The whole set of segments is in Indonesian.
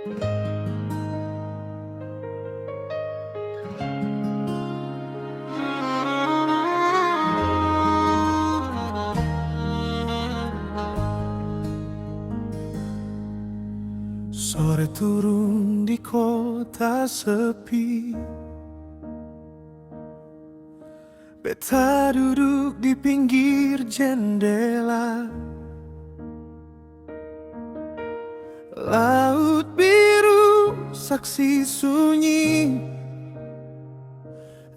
Sore turun di kota sepi, beta duduk di pinggir jendela. Laut biru saksi sunyi,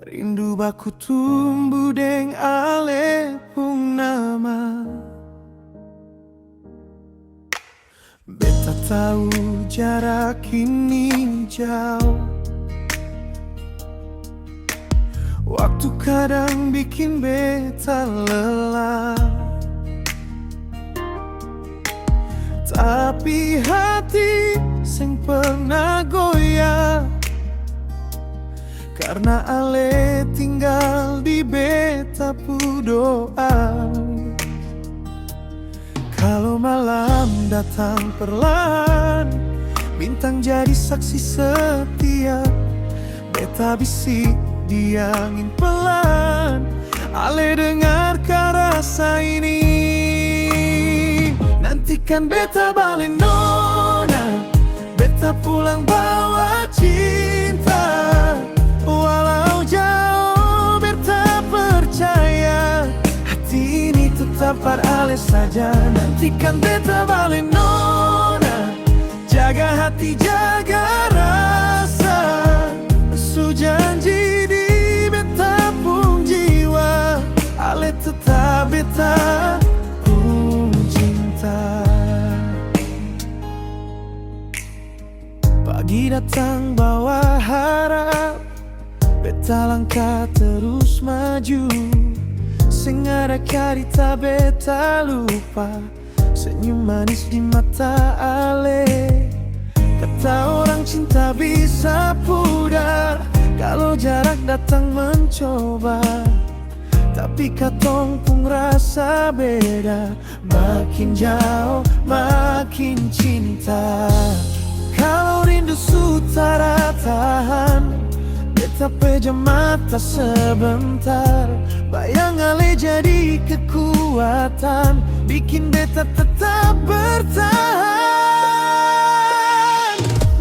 rindu baku tumbuh deng ale pung nama. Beta tahu jarak ini jauh, waktu kadang bikin beta lelah, tapi hati sing pernah goyah, karena ale tinggal di beta pu doa. Kalau malam datang perlahan, bintang jadi saksi setia, beta bisik di angin pelan, ale dengarkan rasa ini. Nantikan beta balik nona, beta pulang bawa cinta. Walau jauh beta percaya, hati ini tetap ale saja. Nantikan beta balik nona, jaga hati jaga rasa. Su janji di beta pung jiwa, ale tetap beta pung cinta. Pagi datang bawa harap, beta langkah terus maju. Sing ada karita beta lupa, senyum manis di mata ale. Kata orang cinta bisa pudar kalau jarak datang mencoba, tapi katong pun rasa beda. Makin jauh makin cinta. Kalau rindu sutara tahan, beta pejam mata sebentar. Bayang ale jadi kekuatan, bikin beta tetap bertahan.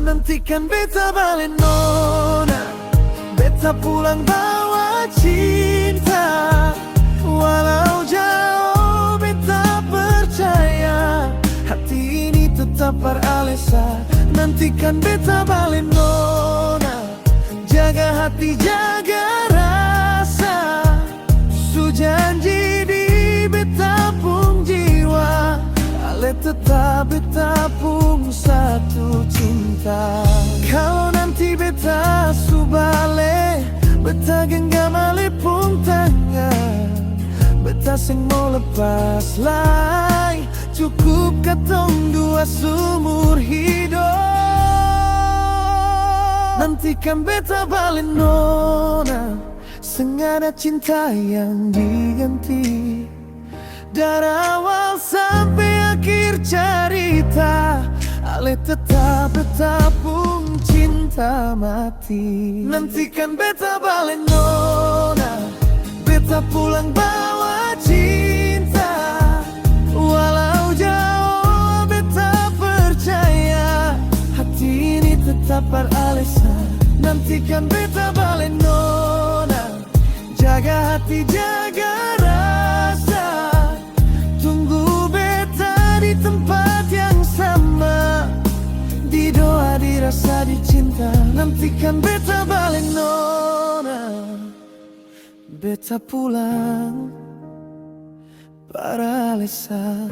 Nantikan beta balik nona, beta pulang bawa cinta. Walau jauh beta percaya, hati ini tetap beralesa. Nantikan beta balik nona, jaga hati jaga rasa. Su janji di beta pung jiwa, ale tetap beta pung satu cinta. Kalau nanti beta su bale, beta genggam ale pung tangan. Beta sing mau lepas lai, cukup katong dua sumur hidup. Nantikan beta balik nona, sengaja cinta yang diganti. Dari awal sampai akhir cerita, ale tetap beta pung cinta mati. Nantikan beta balik nona, beta pulang bawa cinta. Walau jauh beta percaya, hati ini tetap beralesa. Nantikan beta balik nona, jaga hati jaga rasa. Tunggu beta di tempat yang sama, di doa dirasa dicinta. Nantikan beta balik nona, beta pulang beralesa.